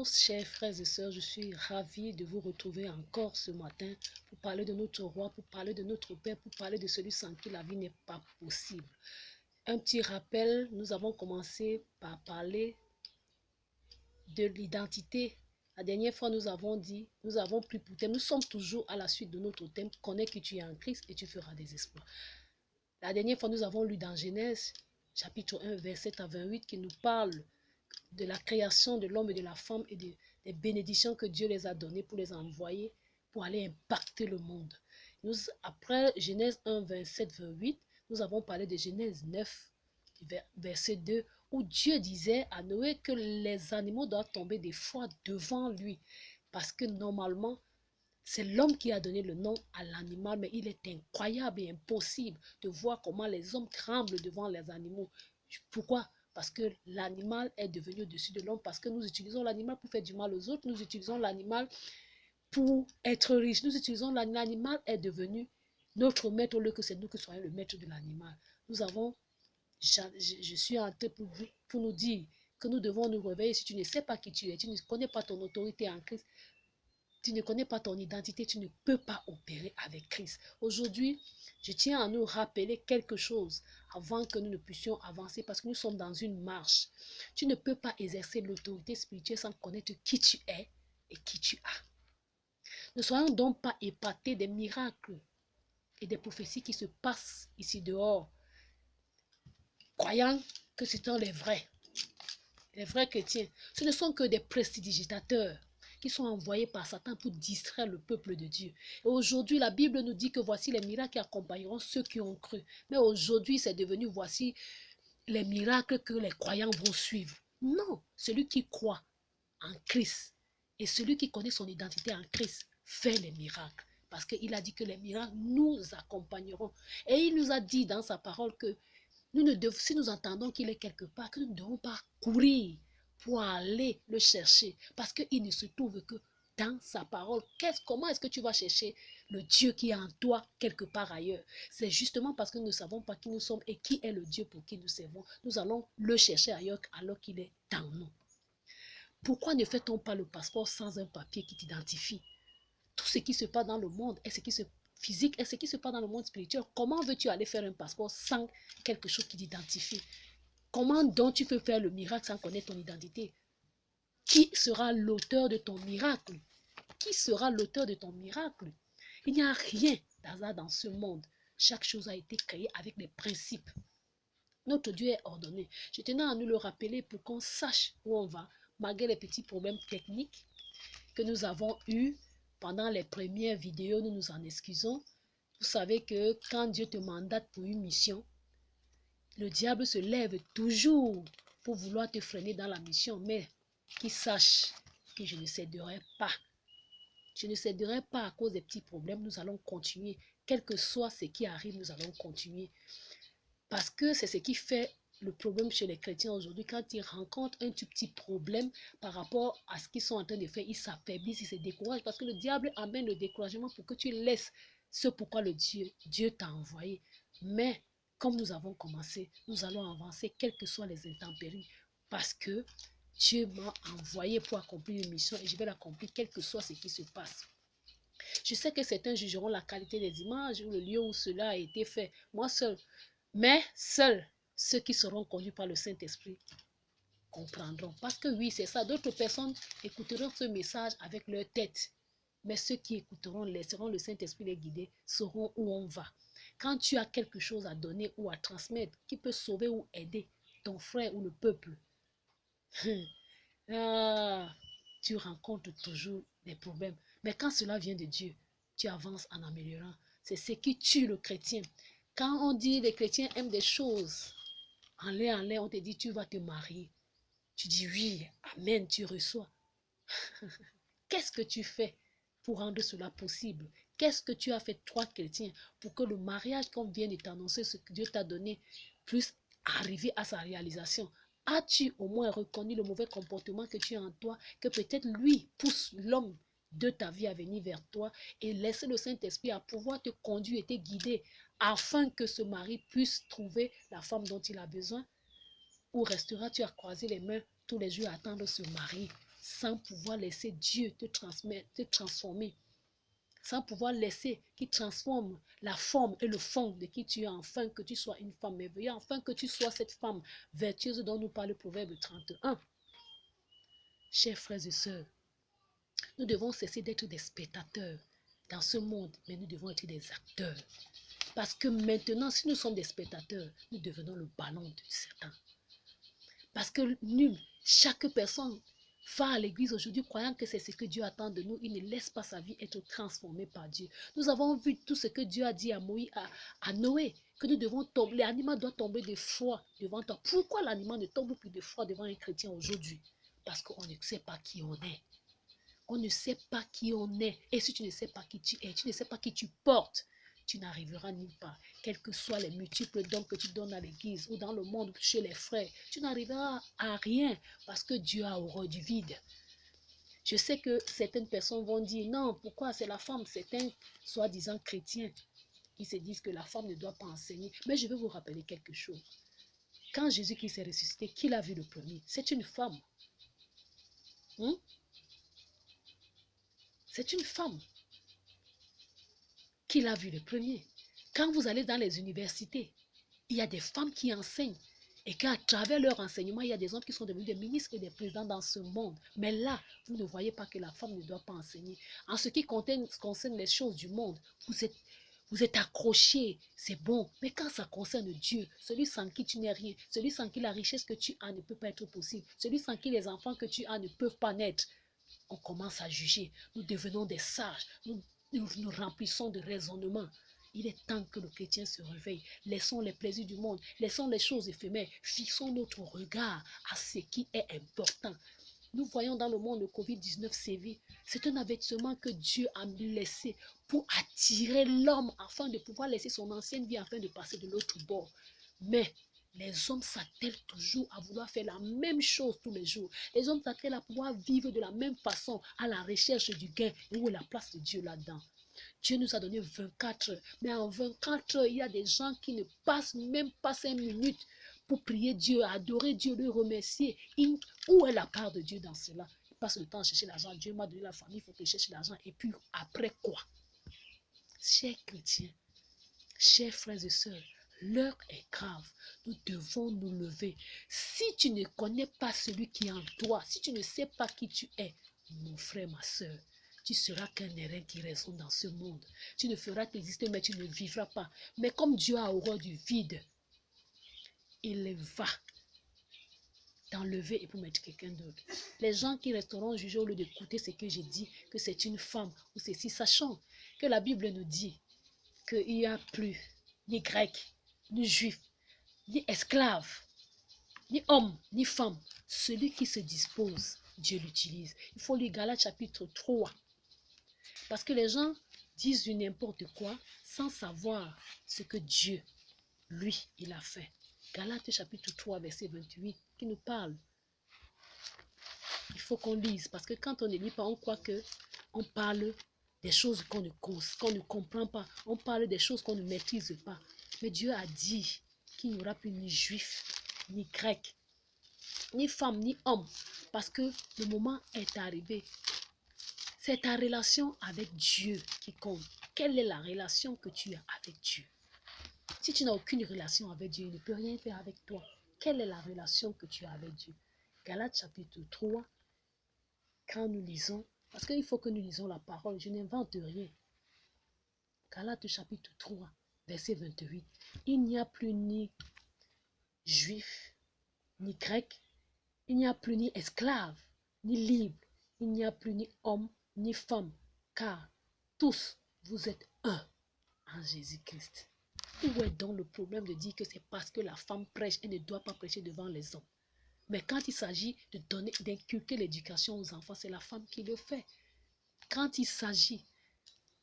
Bonjour chers frères et sœurs, je suis ravie de vous retrouver encore ce matin pour parler de notre roi, pour parler de notre Père, pour parler de celui sans qui la vie n'est pas possible. Un petit rappel, nous avons commencé par parler de l'identité. La dernière fois, nous avons dit, nous avons pris pour thème, nous sommes toujours à la suite de notre thème, connais que tu es en Christ et tu feras des exploits. La dernière fois, nous avons lu dans Genèse, chapitre 1, verset à 28, qui nous parle de la création de l'homme et de la femme et des bénédictions que Dieu les a données pour les envoyer, pour aller impacter le monde. Après Genèse 1, 27, 28, nous avons parlé de Genèse 9, verset 2, où Dieu disait à Noé que les animaux doivent tomber des fois devant lui, parce que normalement, c'est l'homme qui a donné le nom à l'animal, mais il est incroyable et impossible de voir comment les hommes tremblent devant les animaux. Pourquoi? Parce que l'animal est devenu au-dessus de l'homme, parce que nous utilisons l'animal pour faire du mal aux autres, nous utilisons l'animal pour être riche, nous utilisons l'animal est devenu notre maître au lieu que c'est nous qui soyons le maître de l'animal. Nous avons, je suis en train pour nous dire que nous devons nous réveiller. Si tu ne sais pas qui tu es, tu ne connais pas ton autorité en Christ, tu ne connais pas ton identité, tu ne peux pas opérer avec Christ. Aujourd'hui, je tiens à nous rappeler quelque chose avant que nous ne puissions avancer parce que nous sommes dans une marche. Tu ne peux pas exercer l'autorité spirituelle sans connaître qui tu es et qui tu as. Ne soyons donc pas épatés des miracles et des prophéties qui se passent ici dehors, croyant que ce sont les vrais chrétiens. Ce ne sont que des prestidigitateurs qui sont envoyés par Satan pour distraire le peuple de Dieu. Et aujourd'hui, la Bible nous dit que voici les miracles qui accompagneront ceux qui ont cru. Mais aujourd'hui, c'est devenu voici les miracles que les croyants vont suivre. Non, celui qui croit en Christ et celui qui connaît son identité en Christ fait les miracles. Parce qu'il a dit que les miracles nous accompagneront. Et il nous a dit dans sa parole que si nous entendons qu'il est quelque part, que nous ne devons pas courir pour aller le chercher. Parce qu'il ne se trouve que dans sa parole. Comment est-ce que tu vas chercher le Dieu qui est en toi quelque part ailleurs? C'est justement parce que nous ne savons pas qui nous sommes et qui est le Dieu pour qui nous servons. Nous allons le chercher ailleurs alors qu'il est dans nous. Pourquoi ne fait-on pas le passeport sans un papier qui t'identifie? Tout ce qui se passe dans le monde est ce qui se physique et ce qui se passe dans le monde spirituel. Comment veux-tu aller faire un passeport sans quelque chose qui t'identifie? Comment donc tu peux faire le miracle sans connaître ton identité? Qui sera l'auteur de ton miracle? Qui sera l'auteur de ton miracle? Il n'y a rien d'hasard dans ce monde. Chaque chose a été créée avec des principes. Notre Dieu est ordonné. Je tenais à nous le rappeler pour qu'on sache où on va, malgré les petits problèmes techniques que nous avons eus pendant les premières vidéos. Nous nous en excusons. Vous savez que quand Dieu te mandate pour une mission, le diable se lève toujours pour vouloir te freiner dans la mission, mais qu'il sache que je ne céderai pas. Je ne céderai pas à cause des petits problèmes. Nous allons continuer. Quel que soit ce qui arrive, nous allons continuer. Parce que c'est ce qui fait le problème chez les chrétiens aujourd'hui. Quand ils rencontrent un tout petit problème par rapport à ce qu'ils sont en train de faire, ils s'affaiblissent, ils se découragent. Parce que le diable amène le découragement pour que tu laisses ce pourquoi Dieu t'a envoyé. Mais comme nous avons commencé, nous allons avancer quelles que soient les intempéries. Parce que Dieu m'a envoyé pour accomplir une mission et je vais l'accomplir quel que soit ce qui se passe. Je sais que certains jugeront la qualité des images ou le lieu où cela a été fait. Moi seul. Mais seuls ceux qui seront conduits par le Saint-Esprit comprendront. Parce que oui, c'est ça. D'autres personnes écouteront ce message avec leur tête. Mais ceux qui écouteront, laisseront le Saint-Esprit les guider, sauront où on va. Quand tu as quelque chose à donner ou à transmettre qui peut sauver ou aider ton frère ou le peuple, tu rencontres toujours des problèmes. Mais quand cela vient de Dieu, tu avances en améliorant. C'est ce qui tue le chrétien. Quand on dit les chrétiens aiment des choses, en l'air, on te dit tu vas te marier. Tu dis oui, amen, tu reçois. Qu'est-ce que tu fais pour rendre cela possible? Qu'est-ce que tu as fait, toi, chrétien, pour que le mariage qu'on vient de t'annoncer, ce que Dieu t'a donné, puisse arriver à sa réalisation? As-tu au moins reconnu le mauvais comportement que tu as en toi, que peut-être lui pousse l'homme de ta vie à venir vers toi et laisser le Saint-Esprit à pouvoir te conduire et te guider afin que ce mari puisse trouver la femme dont il a besoin? Ou resteras-tu à croiser les mains tous les jours à attendre ce mari sans pouvoir laisser Dieu te transmettre, te transformer, sans pouvoir laisser qu'il transforme la forme et le fond de qui tu es, afin que tu sois une femme merveilleuse, afin que tu sois cette femme vertueuse dont nous parle le Proverbe 31. Chers frères et sœurs, nous devons cesser d'être des spectateurs dans ce monde, mais nous devons être des acteurs. Parce que maintenant, si nous sommes des spectateurs, nous devenons le ballon de Satan. Parce que chaque personne va à l'église aujourd'hui croyant que c'est ce que Dieu attend de nous. Il ne laisse pas sa vie être transformée par Dieu. Nous avons vu tout ce que Dieu a dit à Moïse, à Noé, que nous devons tomber. L'animal doit tomber de foi devant toi. Pourquoi l'animal ne tombe plus de foi devant un chrétien aujourd'hui? Parce qu'on ne sait pas qui on est. On ne sait pas qui on est. Et si tu ne sais pas qui tu es, tu ne sais pas qui tu portes, tu n'arriveras nulle part. Quels que soient les multiples dons que tu donnes à l'église ou dans le monde chez les frères, tu n'arriveras à rien parce que Dieu a horreur du vide. Je sais que certaines personnes vont dire non, pourquoi c'est la femme, certains soi-disant chrétiens qui se disent que la femme ne doit pas enseigner. Mais je vais vous rappeler quelque chose. Quand Jésus-Christ s'est ressuscité, qui l'a vu le premier? C'est une femme. C'est une femme qui l'a vu le premier. Quand vous allez dans les universités, il y a des femmes qui enseignent et qu'à travers leur enseignement, il y a des hommes qui sont devenus des ministres et des présidents dans ce monde. Mais là, vous ne voyez pas que la femme ne doit pas enseigner. En ce qui concerne les choses du monde, vous êtes accrochés, c'est bon. Mais quand ça concerne Dieu, celui sans qui tu n'es rien, celui sans qui la richesse que tu as ne peut pas être possible, celui sans qui les enfants que tu as ne peuvent pas naître, on commence à juger. Nous devenons des sages. Nous remplissons de raisonnement. Il est temps que le chrétien se réveille. Laissons les plaisirs du monde. Laissons les choses éphémères. Fixons notre regard à ce qui est important. Nous voyons dans le monde le Covid-19 sévir. C'est un avertissement que Dieu a laissé pour attirer l'homme afin de pouvoir laisser son ancienne vie afin de passer de l'autre bord. Mais les hommes s'attellent toujours à vouloir faire la même chose tous les jours. Les hommes s'attellent à pouvoir vivre de la même façon, à la recherche du gain. Où est la place de Dieu là-dedans? Dieu nous a donné 24 heures. Mais en 24 heures, il y a des gens qui ne passent même pas 5 minutes pour prier Dieu, adorer Dieu, le remercier. Où est la part de Dieu dans cela? Ils passent le temps à chercher l'argent. Dieu m'a donné la famille, il faut que je cherche l'argent. Et puis après quoi? Chers chrétiens, chers frères et sœurs, l'heure est grave. Nous devons nous lever. Si tu ne connais pas celui qui est en toi, si tu ne sais pas qui tu es, mon frère, ma sœur, tu seras qu'un airain qui résonne dans ce monde. Tu ne feras qu'exister, mais tu ne vivras pas. Mais comme Dieu a horreur du vide, il va t'enlever et pour mettre quelqu'un d'autre. Les gens qui resteront jugés au lieu d'écouter ce que j'ai dit, que c'est une femme ou ceci, sachant que la Bible nous dit qu'il n'y a plus ni grec, ni juif, ni esclave, ni homme, ni femme. Celui qui se dispose, Dieu l'utilise. Il faut lire Galates chapitre 3. Parce que les gens disent du n'importe quoi sans savoir ce que Dieu, lui, il a fait. Galates chapitre 3, verset 28, qui nous parle. Il faut qu'on lise, parce que quand on ne lit pas, on croit qu'on parle des choses qu'on ne comprend pas. On parle des choses qu'on ne maîtrise pas. Mais Dieu a dit qu'il n'y aura plus ni juif, ni grec, ni femme, ni homme. Parce que le moment est arrivé. C'est ta relation avec Dieu qui compte. Quelle est la relation que tu as avec Dieu? Si tu n'as aucune relation avec Dieu, il ne peut rien faire avec toi. Quelle est la relation que tu as avec Dieu? Galates chapitre 3, quand nous lisons, parce qu'il faut que nous lisons la parole, je n'invente rien. Galates chapitre 3, verset 28. Il n'y a plus ni juif, ni grec, il n'y a plus ni esclave, ni libre, il n'y a plus ni homme, ni femme, car tous vous êtes un en Jésus-Christ. Où est donc le problème de dire que c'est parce que la femme prêche et ne doit pas prêcher devant les hommes? Mais quand il s'agit d'inculquer l'éducation aux enfants, c'est la femme qui le fait. Quand il s'agit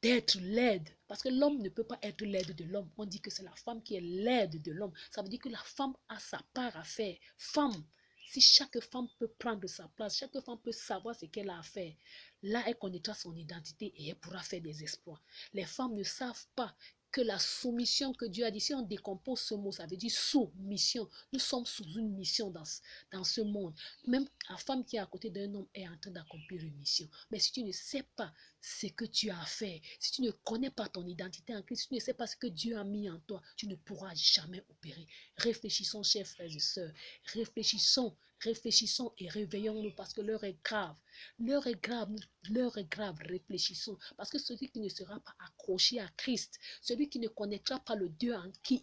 d'être l'aide, parce que l'homme ne peut pas être l'aide de l'homme, on dit que c'est la femme qui est l'aide de l'homme. Ça veut dire que la femme a sa part à faire. Femme, si chaque femme peut prendre sa place, chaque femme peut savoir ce qu'elle a à faire, là elle connaîtra son identité et elle pourra faire des exploits. Les femmes ne savent pas que la soumission que Dieu a dit, si on décompose ce mot, ça veut dire soumission. Nous sommes sous une mission dans ce monde. Même la femme qui est à côté d'un homme est en train d'accomplir une mission. Mais si tu ne sais pas ce que tu as fait, si tu ne connais pas ton identité en Christ, si tu ne sais pas ce que Dieu a mis en toi, tu ne pourras jamais opérer. Réfléchissons, chers frères et sœurs. Réfléchissons et réveillons-nous parce que l'heure est grave. L'heure est grave, l'heure est grave. Réfléchissons. Parce que celui qui ne sera pas accroché à Christ, celui qui ne connaîtra pas le Dieu en qui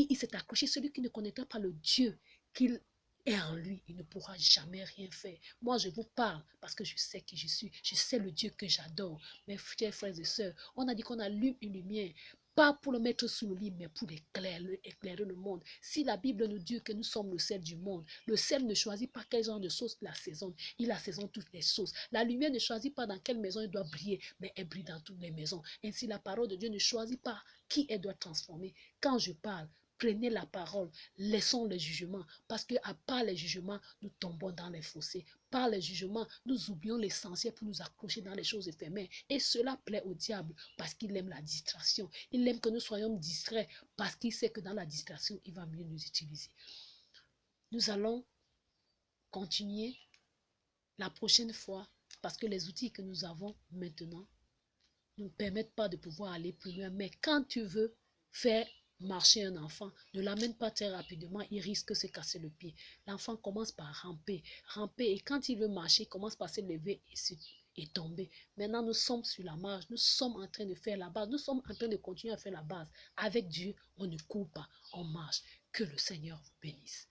il s'est accroché, celui qui ne connaîtra pas le Dieu qu'il est en lui, il ne pourra jamais rien faire. Moi, je vous parle parce que je sais qui je suis. Je sais le Dieu que j'adore. Mes chers frères et sœurs, on a dit qu'on allume une lumière. Pas pour le mettre sous le lit, mais pour éclairer le monde. Si la Bible nous dit que nous sommes le sel du monde, le sel ne choisit pas quel genre de sauce il assaisonne. Il assaisonne toutes les sauces. La lumière ne choisit pas dans quelle maison elle doit briller, mais elle brille dans toutes les maisons. Ainsi, la parole de Dieu ne choisit pas qui elle doit transformer. Quand je parle, prenez la parole, laissons le jugement, parce qu'à part les jugements, nous tombons dans les fossés. Par les jugements, nous oublions l'essentiel pour nous accrocher dans les choses éphémères. Et cela plaît au diable parce qu'il aime la distraction. Il aime que nous soyons distraits parce qu'il sait que dans la distraction, il va mieux nous utiliser. Nous allons continuer la prochaine fois parce que les outils que nous avons maintenant ne nous permettent pas de pouvoir aller plus loin. Mais quand tu veux faire marcher un enfant, ne l'amène pas très rapidement, il risque de se casser le pied. L'enfant commence par ramper, et quand il veut marcher, il commence par se lever et tomber. Maintenant, nous sommes sur la marge, nous sommes en train de faire la base, nous sommes en train de continuer à faire la base. Avec Dieu, on ne court pas, on marche. Que le Seigneur vous bénisse.